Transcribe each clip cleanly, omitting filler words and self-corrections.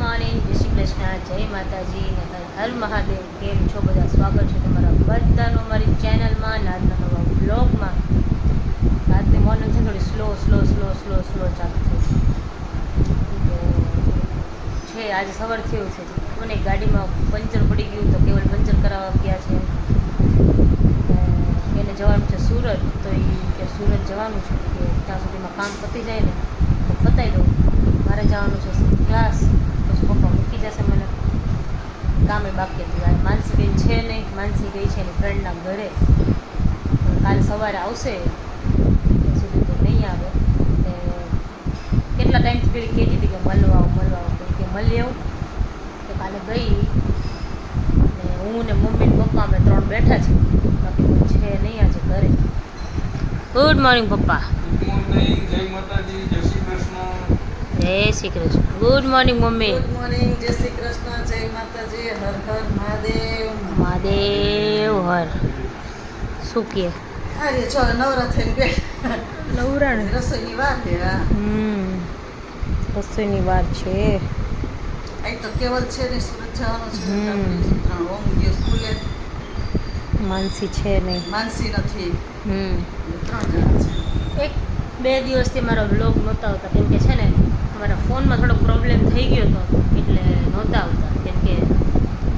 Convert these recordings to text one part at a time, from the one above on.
Morning, જય શ્રી કૃષ્ણ, જય માતાજી ને હર મહાદેવ. કેમ છો બધા? સ્વાગત છે તમારા બધાનું અમારી ચેનલમાં, આજના નવા બ્લોગમાં. આજની મોર્નિંગ છે થોડી સ્લો ચાલુ થઈ છે. આજે સવારથી એવું છે મને ગાડીમાં પંચર પડી ગયું, તો કેવલ પંચર કરાવવા ગયા છે. એને જવાનું છે સુરત, તો એ કે સુરત જવાનું છે કે ત્યાં સુધીમાં કામ પતી જાય ને તો પતાવી દઉં. મારે જવાનું છે ક્લાસ, પછી પપ્પા મૂકી જશે મને. કામે બાકી હતું. માનસી બેન છે નહીં, માનસી ગઈ છે એની ફ્રેન્ડના ઘરે. કાલે સવારે આવશે, ત્યાં સુધી તો નહીં આવે. કેટલા ટાઈમથી પેલી કહેતી હતી કે મળવા આવો કે મળી આવું. તો કાલે ગઈ ને હું ને મમ્મી ને પપ્પા અમે 3 બેઠા છે, બાકી કોઈ છે નહીં આજે ઘરે. ગુડ મોર્નિંગ પપ્પા. ગુડ મોર્નિંગ, જય માતાજી, જય શ્રી કૃષ્ણ. જય Shri Krishna. Good morning mummy. Good morning, જય શ્રી કૃષ્ણ, જય માતાજી, હર હર મહાદેવ. મહાદેવ હર. શું કહે? અરે જો નવરા થઈને બે નવરાણ રસોઈની વાર છે. રસોઈની વાર છે. અહીં તો કેવલ છે ને સુરત જવાનું છે. ઓમ ગયો સ્કૂલે. માનસી છે નહીં. માનસી નથી. 3 જણા છે. 1-2 દિવસથી મારો વ્લોગ નહોતા આવતા, કેમ કે છે ને અમારા ફોનમાં થોડો પ્રોબ્લેમ થઈ ગયો હતો, એટલે નહોતા આવતા. કેમ કે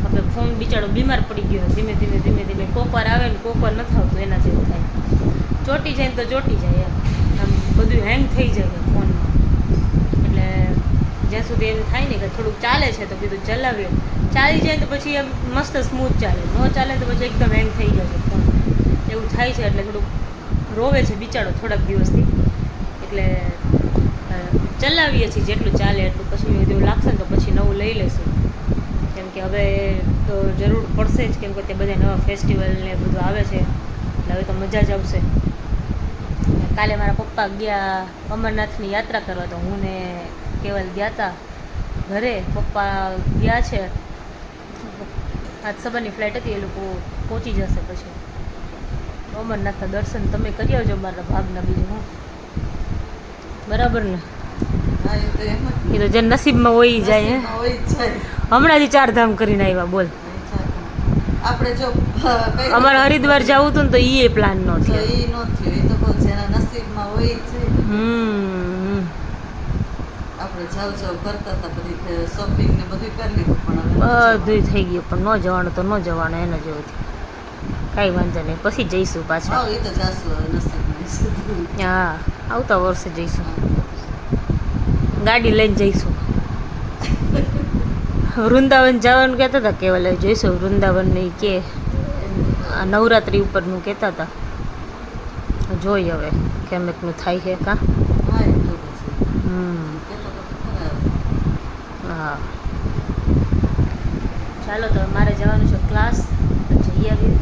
આપણે ફોન બિચારો બીમાર પડી ગયો, ધીમે ધીમે કોકવાર આવે ને કોકવાર નથી આવતું, એના જેવું થાય. ચોટી જાય ને તો ચોટી જાય એમ, આમ બધું હેંગ થઈ જાય ફોનમાં. એટલે જ્યાં સુધી એમ થાય ને કે થોડુંક ચાલે છે તો કીધું ચલાવીએ. ચાલી જાય તો પછી એમ મસ્ત સ્મૂથ ચાલે, ન ચાલે તો પછી એકદમ હેંગ થઈ જાય છે ફોન. એવું થાય છે, એટલે થોડુંક રોવે છે બિચારો થોડાક દિવસથી. એટલે ચલાવીએ છીએ જેટલું ચાલે એટલું. પછી એવું લાગશે ને તો પછી નવું લઈ લઈશું, કેમ કે હવે તો જરૂર પડશે જ, કેમ કે તે બધા નવા ફેસ્ટિવલ ને બધું આવે છે, એટલે હવે તો મજા જ આવશે. કાલે મારા પપ્પા ગયા અમરનાથની યાત્રા કરવા, તો હું ને કેવલ ગયા હતા ઘરે. પપ્પા ગયા છે, આજ સવારની ફ્લાઇટ હતી, એ લોકો પહોંચી જશે પછી. અમરનાથના દર્શન તમે કરી આવજો મારા ભાગના. બીજું હું બરાબર ને? હા, એ તો એમ જ. એ તો જે નસીબમાં હોય જાય. હે, નસીબમાં હોય જ જાય. હમણાં જ 4 ધામ કરીને આવ્યા. બોલ, આપણે જો અમારે હરિદ્વાર જવું હતું ને તો એ પ્લાન નો તો થયો. એ નો થયો. એ તો કોઈ જેના નસીબમાં હોય જ છે. આપણે જાવ કરતા હતા, બધી શોપિંગ ને બધું કરી લીધું, પણ હવે બધું થઈ ગયું, પણ ન જવાનું તો ન જવાનું, એના જેવું થયું. કાંઈ વાંધો નહીં, પછી જઈશું પાછા. હા, એ તો જાશું હવે નસીબમાં. હા, આવતા વર્ષે જઈશું, ગાડી લઈને જઈશું. વૃંદાવન જવાનું કહેતા હતા કેવલ, જોઈશું વૃંદાવન નહીં કે નવરાત્રિ ઉપરનું કહેતા હતા. જોઈ હવે કેમેકનું થાય છે કાં. હા, એ તો પછી હા, ચાલો તો મારે જવાનું છે ક્લાસ, જઈ આવીએ.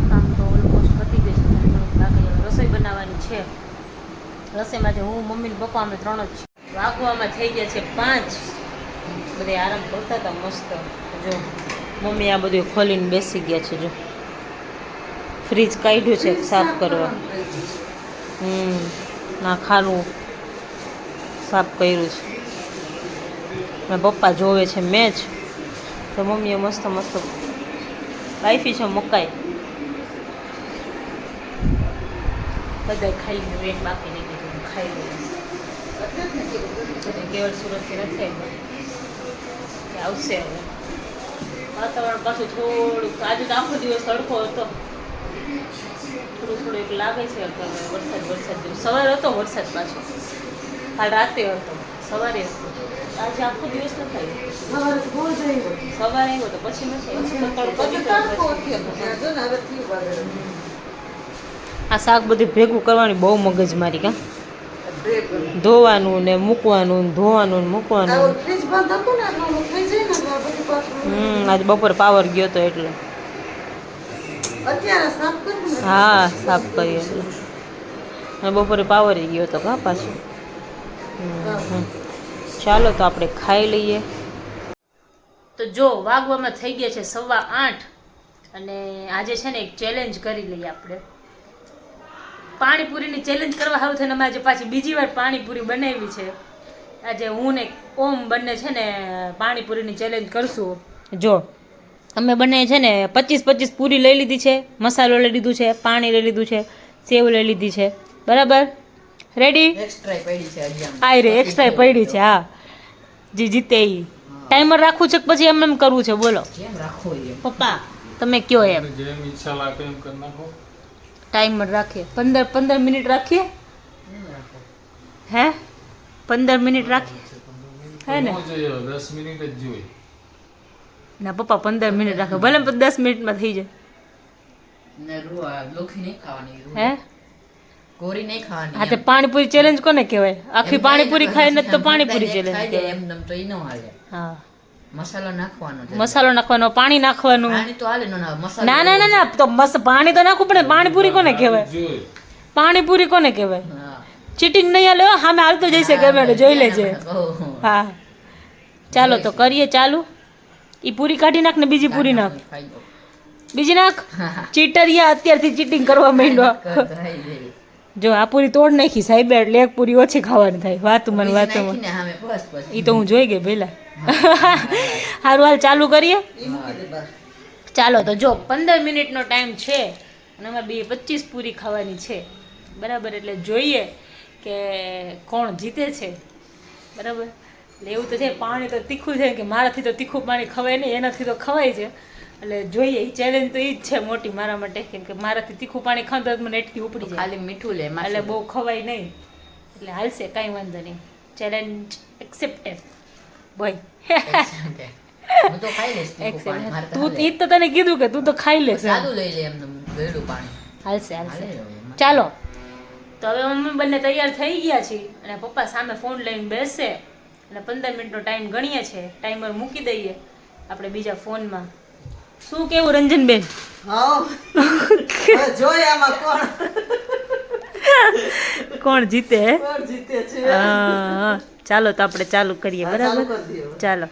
કામ તો ઓલમોસ્ટ પતી ગયું છે, બાકી રસોઈ બનાવવાની છે. રસોઈમાં હું, મમ્મી ને પપ્પા અમે 3 જ છીએ. વાગવામાં થઈ ગયા છે 5. બધે આરામ કરતા હતા મસ્ત. જો મમ્મી આ બધું ખોલીને બેસી ગયા છે. જો ફ્રીજ કાઢ્યું છે સાફ કરવા. ના, ખાનું સાફ કર્યું છે. મારા પપ્પા જોવે છે મેચ, તો મમ્મીએ મસ્ત વાઈફી છે મકાઈ. બધા ખાઈ લીધું, એક બાકી નહીં કીધું ખાઈ લીધું. કેવળ સુરતથી નથી આવશે હવે. વાતાવરણ પાછું થોડુંક, આજે તો આખો દિવસ તડકો હતો, થોડું એક લાગે છે વરસાદ જેવું. સવારે હતો વરસાદ, પાછો કાલ રાતે હતો, સવારે હતો. આજે આખો દિવસ નથી આવ્યો. સવારે આવ્યો તો પછી નથી. આ શાક બધું ભેગું કરવાની બહુ મગજમારી. કાં ધોવાનું ને મૂકવાનું, ધોવાનું ને મૂકવાનું. આજે બપોરે પાવર ગયો તો એટલે. હા, સાફ કરી એટલે બપોરે પાવર ગયો તો કાં પાછું. ચાલો તો આપણે ખાઈ લઈએ. તો જો વાગવામાં થઈ ગયા છે 8:15, અને આજે છે ને એક ચેલેન્જ કરી લઈએ આપણે. પાણીપુરીની ચેલેન્જ કરવા સારું થઈને અમે આજે પાછી બીજી વાર પાણીપુરી બનાવી છે. આજે હું ને ઓમ બંને છે ને પાણીપુરીની ચેલેન્જ કરશું. જો અમે બંને છે ને 25 પૂરી લઈ લીધી છે, મસાલો લઈ લીધું છે, પાણી લઈ લીધું છે, સેવ લઈ લીધી છે, બરાબર? રેડી? એક્સ્ટ્રા પડી છે હજી આમ. આ રે એક્સ્ટ્રા પડી છે. હા, જે જીતે એ ટાઈમર રાખવું છે કે પછી એમ કરવું છે? બોલો કેમ રાખો એમ પપ્પા, તમે કયો એમ. જેમ ઈચ્છા લાગે એમ કરી નાખો. ટાઈમર રાખીએ 15 મિનિટ રાખીએ. કેમ રાખો? હે 15 મિનિટ રાખીએ હે ને? ન જોઈએ, 10 મિનિટ જ જોઈએ. ના પપ્પા 15 મિનિટ રાખે, ભલે 10 મિનિટમાં થઈ જાય. ને રૂઆ લોખી નહીં ખાવાની. હે કોરી નહીં ખાવાની. હા તે પાણીપુરી ચેલેન્જ કોને કહેવાય? આખી પાણીપુરી ખાય ને તો પાણીપુરી ચેલેન્જ ખાઈ જાય કહેવાય. એમ તો ઈ ન હાલે. હા, મસાલો નાખવાનો છે. મસાલો નાખવાનો, પાણી નાખવાનું. પાણી તો હાલે નો ના મસાલો. ના ના ના ના તો પાણી તો નાખવું પડે. પાણીપુરી કોને કહેવાય? જોઈએ. પાણીપુરી કોને કહેવાય? હા. ચીટિંગ નહીં હાલે હો, સામે હાલતો જઈશે ગમે એટલે જોઈ લેજે. ઓહો. હા ચાલો તો કરીએ ચાલુ. ઈ પૂરી કાઢી નાખ ને બીજી પૂરી નાખ. ખાઈ લો. બીજી નાખ. ચીટરિયા અત્યારથી ચીટિંગ કરવા માંડ્યો. ખાઈ જાય. જો આ પૂરી તોડ નાખી સાહેબ એટલે એક પૂરી ઓછી ખાવાની થાય. વાતું મને વાતું નાખીને સામે બસ બસ. ઈ તો હું જોઈ ગઈ પહેલા. હારું હાલ ચાલુ કરીએ. ઈ મૂકી દે બસ. ચાલો તો જો 15 મિનિટનો ટાઈમ છે અને અમારે 25 પૂરી ખાવાની છે, બરાબર? એટલે જોઈએ કે કોણ જીતે છે, બરાબર? એટલે એવું તો છે, પાણી તો તીખું છે કે મારાથી તો તીખું પાણી ખવાય નહીં, એનાથી તો ખવાય છે. એટલે જોઈએ, ચેલેન્જ તો એ જ છે મોટી મારા માટે, કેમ કે મારાથી તીખું પાણી ખાવ તો મને એટલી ઉપડી જાય, ખાલી મીઠું લે એટલે બહુ ખવાય નહીં. એટલે હાલશે, કાંઈ વાંધો નહીં. Challenge accepted boy. હું તો ખાઈ લઈશ તીખું પાણી. મારે તો તું હાલે. ઈ જ તો તને કીધું કે તું તો ખાઈ લેશે. સાદું લઈ લે એમને ગળ્યું પાણી. હાલશે હાલશે. હાલે હવે. ચાલો તો હવે મમ્મી બંને તૈયાર થઈ ગયા છીએ અને પપ્પા સામે ફોન લઈને બેસશે અને 15 મિનિટનો ટાઈમ ગણીએ છે. ટાઈમર મૂકી દઈએ આપણે બીજા ફોનમાં. શું કેવું રંજનબેન? હા. હવે જોઈએ આમાં કોણ જીતે? હે? કોણ જીતે છે. હા ચાલો તો આપણે ચાલુ કરીએ, હા, ચાલુ બરાબર? કરી દઈએ. ચાલો.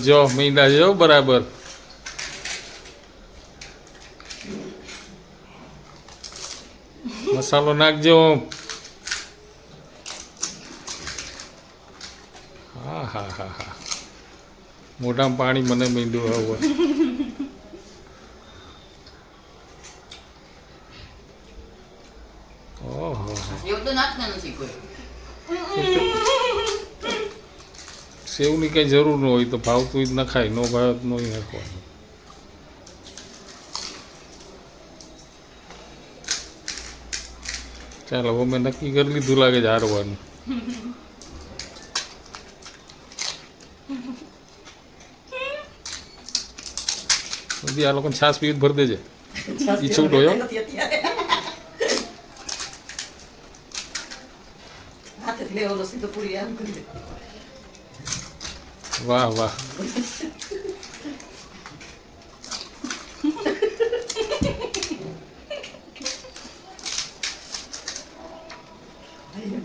જો મીંડા જો બરાબર. મસાલો નાખજો. હા હા હા હા, મોઢામાં પાણી મને મીંડું હવે. ઓહો, એવું તો નાખતા નથી કોઈ. સેવની કઈ જરૂર ન હોય, તો ભાવતું જ નખાય, ન ભાવે તો નહીં નાખવાનું. ચાલો હવે મેં નક્કી કરી લીધું લાગે છે હારવાનું. બધી આ લોકોને છાસ પીવી ભરી દેજે. ઈ છૂટો યો. હાથેથી લેવાનો સીધો પૂરી આમ કરી દે. વાહ વાહ.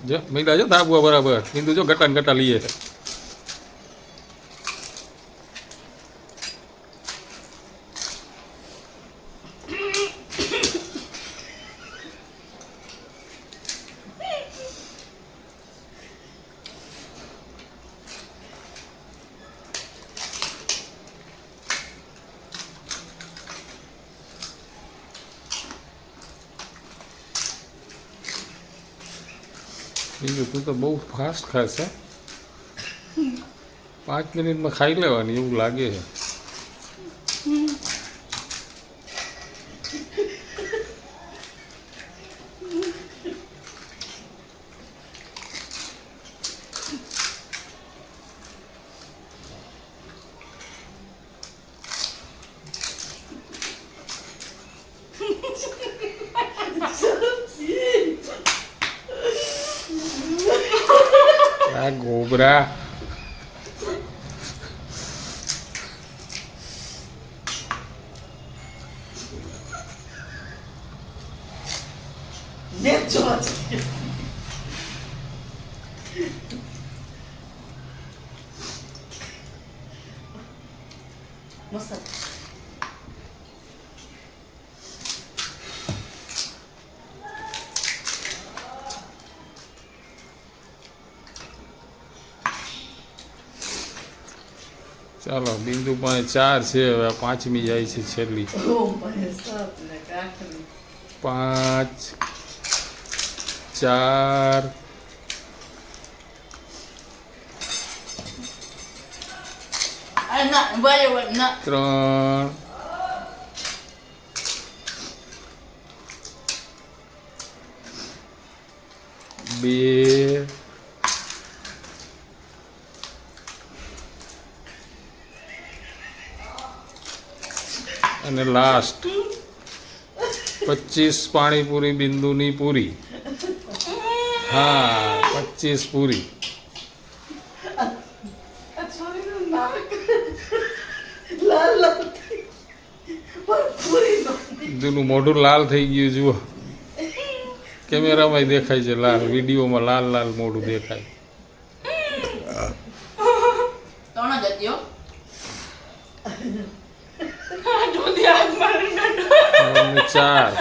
જો મીંડા જો ધાબુઆ બરાબર, મીંડું જો ગટા ને ગટા લઈએ. મીંડું તું તો બહુ ફાસ્ટ ખાસ છે. 5 મિનિટમાં ખાઈ લેવાની એવું લાગે છે. આ ગોબરા. ને જોવા છે. મસ્ત. ચાલો બિંદુ પાસે 4 છે, હવે આ 5મી જાય છે છેલ્લી. ઓ ભાઈ સાત ને કાઠની 5 4 આ ના બરાબર ના 3 2 અને લાસ્ટ 25 પાણીપુરી બિંદુની પૂરી. હા 25 પૂરી. આ છોરીનું નાક લાલ લાલ થઈ. પણ પૂરી નો બિંદુનું મોઢું લાલ થઈ ગયું જુઓ, કેમેરામાં દેખાય છે લાલ, વિડીયોમાં લાલ લાલ મોઢું દેખાય. ત્રણ જ હતી હો. અને 4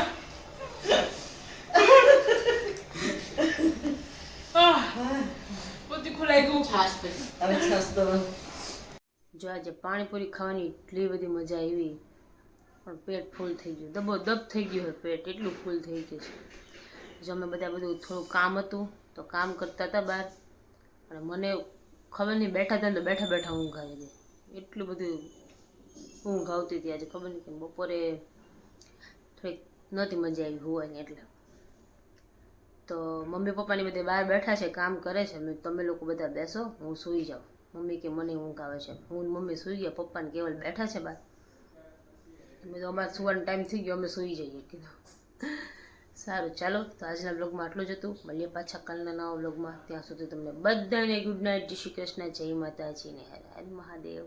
છાશ પી. હવે છાશ તો જો આજે પાણીપુરી ખાવાની એટલી બધી મજા આવી, પણ પેટ ફૂલ થઈ ગયું, દબોદબ થઈ ગયું હોય પેટ, એટલું ફૂલ થઈ ગયું છે. જો અમે બધા બધું થોડું કામ હતું તો કામ કરતા હતા બહાર, અને મને ખબર નહીં બેઠા હતા ને તો બેઠા બેઠા ઊંઘ આવી ગઈ. એટલું બધું ઊંઘ આવતી હતી આજે, ખબર નહીં કે બપોરે થોડીક નહોતી મજા આવી હોવાની એટલે. તો મમ્મી પપ્પાની બધે બહાર બેઠા છે, કામ કરે છે. તમે લોકો બધા બેસો, હું સૂઈ જાઉં. મમ્મી કે મને ઊંઘ આવે છે. હું ને મમ્મી સૂઈ ગયા, પપ્પાને કેવલ બેઠા છે બહાર. અમે તો અમારે સુવાનો ટાઈમ થઈ ગયો, અમે સૂઈ જઈએ કીધું. સારું ચાલો, તો આજના બ્લોગમાં આટલું જ હતું. મળીએ પાછા કાલના નવા બ્લોગમાં. ત્યાં સુધી તમને બધાને ગુડ નાઇટ, જય શ્રી કૃષ્ણ, જય માતાજી ને હર હર મહાદેવ.